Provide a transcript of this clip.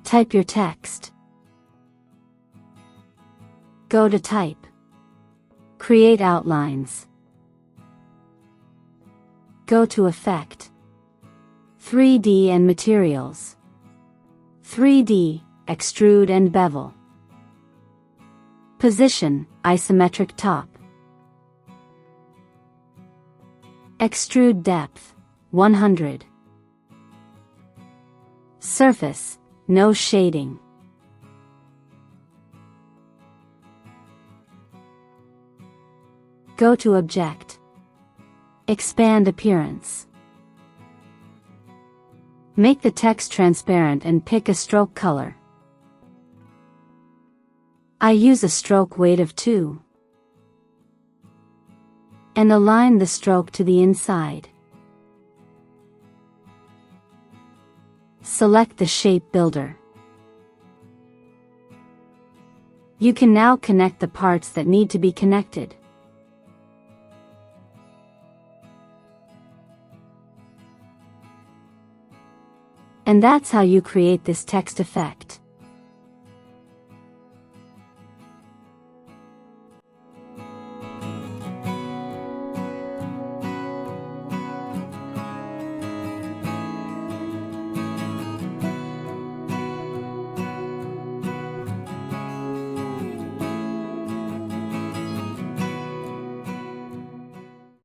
Type your text. Go to Type. Create outlines. Go to Effect. 3D and Materials. 3D, Extrude and Bevel. Position, Isometric Top. Extrude Depth, 100. Surface, no shading. Go to Object. Expand Appearance. Make the text transparent and pick a stroke color. I use a stroke weight of 2. And align the stroke to the inside. Select the Shape Builder. You can now connect the parts that need to be connected. And that's how you create this text effect.